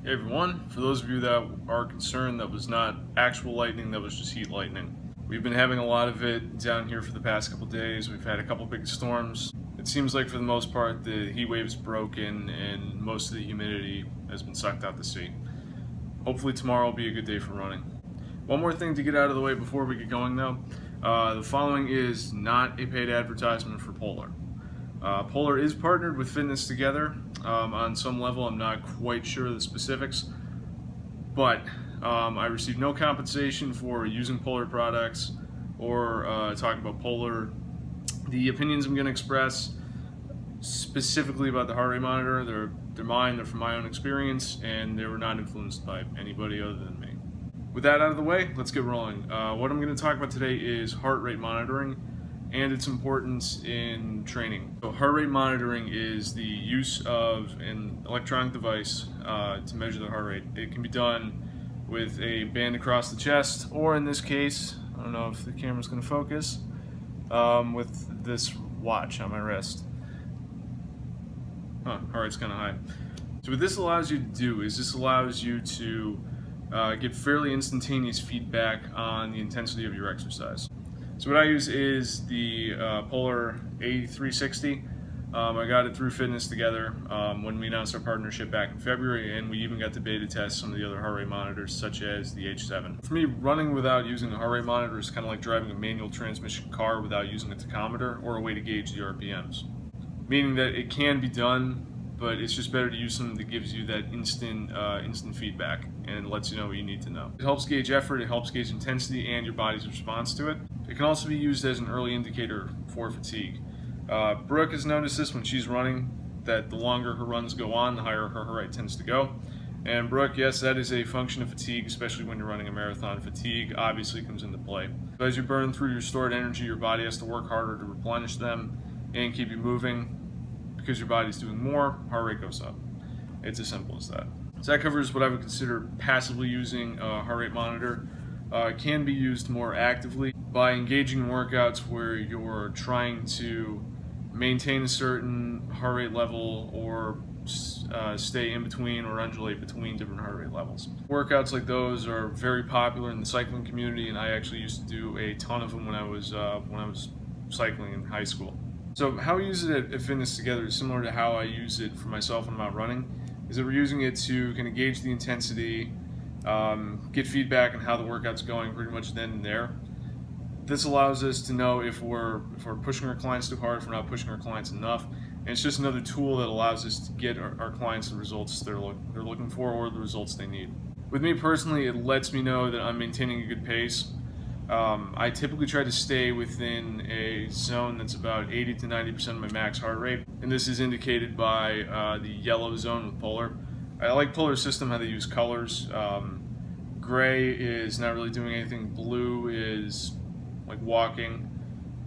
Hey everyone, for those of you that are concerned that was not actual lightning, that was just heat lightning. We've been having a lot of it down here for the past couple days. We've had a couple big storms. It seems like for the most part the heat wave's broken and most of the humidity has been sucked out to sea. Hopefully tomorrow will be a good day for running. One more thing to get out of the way before we get going though. The following is not a paid advertisement for Polar. Polar is partnered with Fitness Together. On some level, I'm not quite sure of the specifics, but I received no compensation for using Polar products or talking about Polar. The opinions I'm going to express specifically about the heart rate monitor, they're mine, they're from my own experience, and they were not influenced by anybody other than me. With that out of the way, let's get rolling. What I'm going to talk about today is heart rate monitoring and its importance in training. So heart rate monitoring is the use of an electronic device to measure the heart rate. It can be done with a band across the chest, or in this case, I don't know if the camera's going to focus, with this watch on my wrist. Heart rate's kind of high. So what this allows you to do is this allows you to get fairly instantaneous feedback on the intensity of your exercise. So what I use is the Polar A360. I got it through Fitness Together when we announced our partnership back in February, and we even got to beta test some of the other heart rate monitors, such as the H7. For me, running without using a heart rate monitor is kind of like driving a manual transmission car without using a tachometer or a way to gauge the RPMs. Meaning that it can be done, but it's just better to use something that gives you that instant feedback and lets you know what you need to know. It helps gauge effort, it helps gauge intensity and your body's response to it. It can also be used as an early indicator for fatigue. Brooke has noticed this when she's running, that the longer her runs go on, the higher her heart rate tends to go. And Brooke, yes, that is a function of fatigue, especially when you're running a marathon. Fatigue obviously comes into play. So as you burn through your stored energy, your body has to work harder to replenish them and keep you moving. Because your body's doing more, heart rate goes up. It's as simple as that. So that covers what I would consider passively using a heart rate monitor. It can be used more actively by engaging in workouts where you're trying to maintain a certain heart rate level or stay in between or undulate between different heart rate levels. Workouts like those are very popular in the cycling community, and I actually used to do a ton of them when I was cycling in high school. So how we use it at Fitness Together is similar to how I use it for myself when I'm out running, is that we're using it to kind of gauge the intensity, get feedback on how the workout's going pretty much then and there. This allows us to know if we're pushing our clients too hard, if we're not pushing our clients enough, and it's just another tool that allows us to get our clients the results they're looking for or the results they need. With me personally, it lets me know that I'm maintaining a good pace. I typically try to stay within a zone that's about 80 to 90% of my max heart rate, and this is indicated by the yellow zone with Polar. I like Polar's system, how they use colors. Gray is not really doing anything, blue is like walking,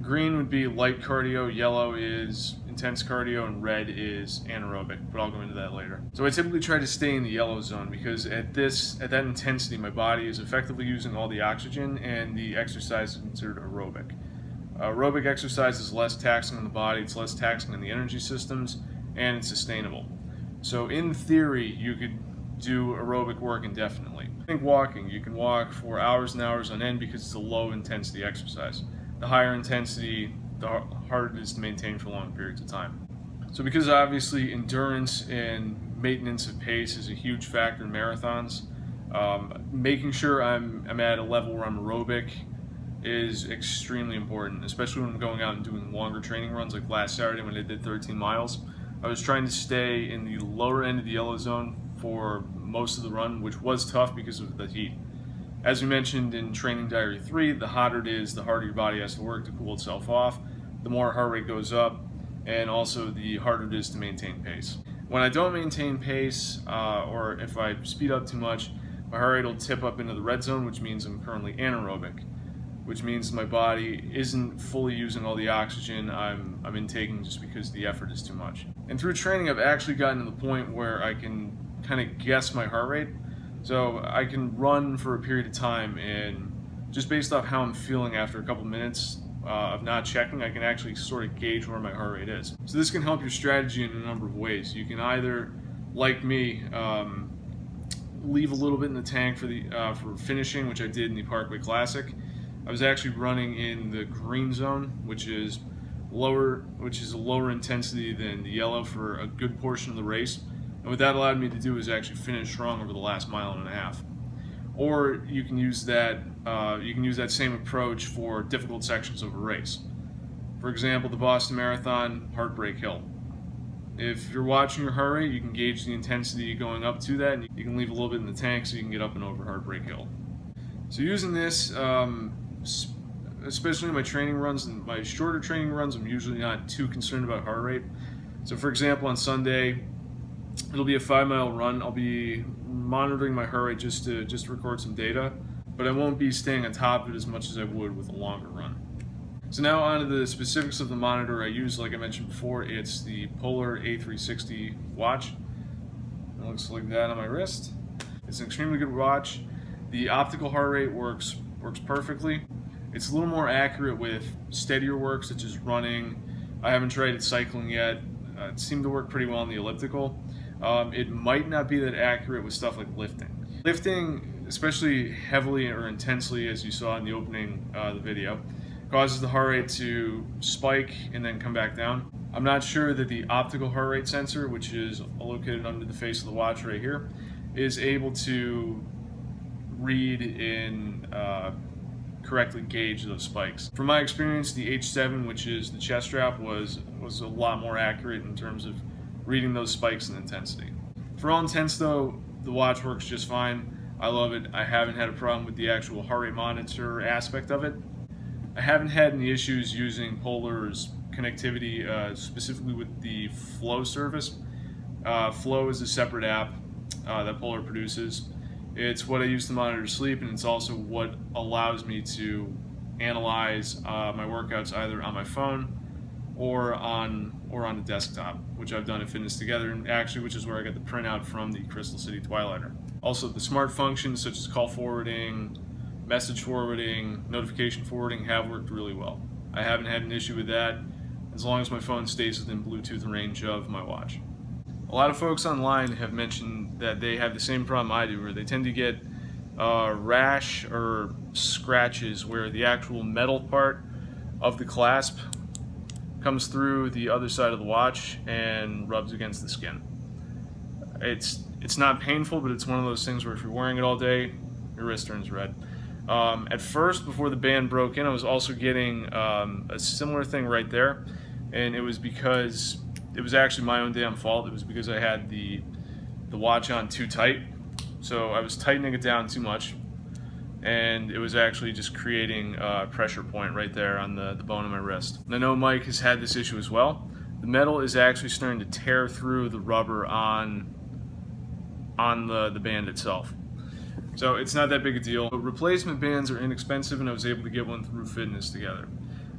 green would be light cardio, yellow is intense cardio, and red is anaerobic, but I'll go into that later. So I typically try to stay in the yellow zone because at that intensity, my body is effectively using all the oxygen and the exercise is considered aerobic. Aerobic exercise is less taxing on the body, it's less taxing on the energy systems, and it's sustainable. So in theory, you could do aerobic work indefinitely. Think walking, you can walk for hours and hours on end because it's a low intensity exercise. The higher intensity, the harder it is to maintain for long periods of time. So because obviously endurance and maintenance of pace is a huge factor in marathons, making sure I'm at a level where I'm aerobic is extremely important, especially when I'm going out and doing longer training runs like last Saturday when I did 13 miles. I was trying to stay in the lower end of the yellow zone for most of the run, which was tough because of the heat. As we mentioned in Training Diary 3, the hotter it is, the harder your body has to work to cool itself off, the more heart rate goes up, and also the harder it is to maintain pace. When I don't maintain pace, or if I speed up too much, my heart rate will tip up into the red zone, which means I'm currently anaerobic, which means my body isn't fully using all the oxygen I'm intaking just because the effort is too much. And through training, I've actually gotten to the point where I can kind of guess my heart rate. So I can run for a period of time, and just based off how I'm feeling after a couple minutes of not checking, I can actually sort of gauge where my heart rate is. So this can help your strategy in a number of ways. You can either, like me, leave a little bit in the tank for finishing, which I did in the Parkway Classic. I was actually running in the green zone, which is a lower intensity than the yellow for a good portion of the race. And what that allowed me to do is actually finish strong over the last mile and a half. Or you can use that same approach for difficult sections of a race. For example, the Boston Marathon, Heartbreak Hill. If you're watching your heart rate, you can gauge the intensity going up to that, and you can leave a little bit in the tank so you can get up and over Heartbreak Hill. So using this, especially in my training runs and my shorter training runs, I'm usually not too concerned about heart rate. So for example, on Sunday, it'll be a 5-mile run. I'll be monitoring my heart rate just to record some data, but I won't be staying on top of it as much as I would with a longer run. So now on to the specifics of the monitor I use. Like I mentioned before, it's the Polar A360 watch. It looks like that on my wrist. It's an extremely good watch. The optical heart rate works perfectly. It's a little more accurate with steadier work, such as running. I haven't tried it cycling yet. It seemed to work pretty well on the elliptical. It might not be that accurate with stuff like lifting. Lifting, especially heavily or intensely, as you saw in the opening of the video, causes the heart rate to spike and then come back down. I'm not sure that the optical heart rate sensor, which is located under the face of the watch right here, is able to read and correctly gauge those spikes. From my experience, the H7, which is the chest strap, was a lot more accurate in terms of reading those spikes in intensity. For all intents though, the watch works just fine. I love it. I haven't had a problem with the actual heart rate monitor aspect of it. I haven't had any issues using Polar's connectivity, specifically with the Flow service. Flow is a separate app that Polar produces. It's what I use to monitor sleep, and it's also what allows me to analyze my workouts either on my phone or on the desktop, which I've done at Fitness Together, and actually which is where I got the printout from the Crystal City Twilighter. Also, the smart functions such as call forwarding, message forwarding, notification forwarding have worked really well. I haven't had an issue with that as long as my phone stays within Bluetooth range of my watch. A lot of folks online have mentioned that they have the same problem I do, where they tend to get rash or scratches where the actual metal part of the clasp comes through the other side of the watch and rubs against the skin. It's not painful, but it's one of those things where if you're wearing it all day, your wrist turns red. At first, before the band broke in, I was also getting a similar thing right there, and it was because it was actually my own damn fault. It was because I had the watch on too tight, so I was tightening it down too much, and it was actually just creating a pressure point right there on the bone of my wrist. And I know Mike has had this issue as well. The metal is actually starting to tear through the rubber on the band itself. So it's not that big a deal. But replacement bands are inexpensive, and I was able to get one through Fitness Together.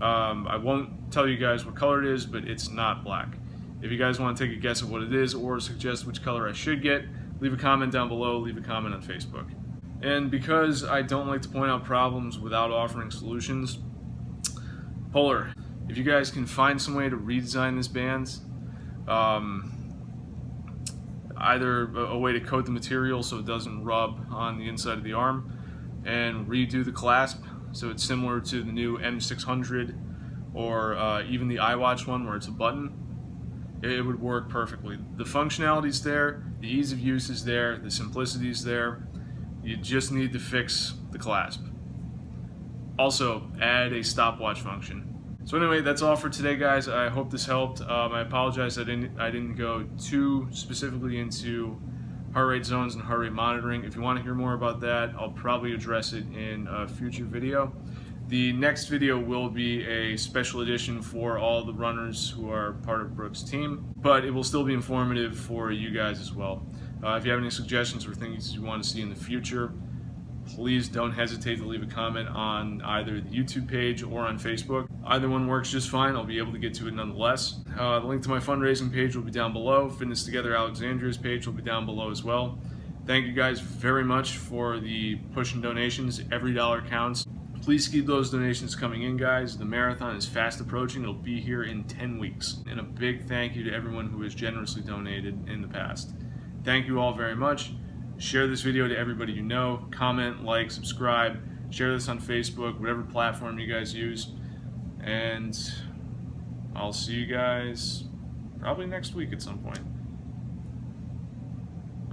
I won't tell you guys what color it is, but it's not black. If you guys want to take a guess at what it is or suggest which color I should get, leave a comment down below, leave a comment on Facebook. And because I don't like to point out problems without offering solutions, Polar, if you guys can find some way to redesign this band, either a way to coat the material so it doesn't rub on the inside of the arm, and redo the clasp so it's similar to the new M600 or even the iWatch one where it's a button, it would work perfectly. The functionality's there, the ease of use is there, the simplicity's there. You just need to fix the clasp. Also, add a stopwatch function. So anyway, that's all for today, guys. I hope this helped. I apologize I didn't go too specifically into heart rate zones and heart rate monitoring. If you want to hear more about that, I'll probably address it in a future video. The next video will be a special edition for all the runners who are part of Brooke's team, but it will still be informative for you guys as well. If you have any suggestions or things you want to see in the future, please don't hesitate to leave a comment on either the YouTube page or on Facebook. Either one works just fine. I'll be able to get to it nonetheless. The link to my fundraising page will be down below. Fitness Together Alexandria's page will be down below as well. Thank you guys very much for the push and donations. Every dollar counts. Please keep those donations coming in, guys. The marathon is fast approaching. It'll be here in 10 weeks. And a big thank you to everyone who has generously donated in the past. Thank you all very much. Share this video to everybody you know. Comment, like, subscribe. Share this on Facebook, whatever platform you guys use. And I'll see you guys probably next week at some point.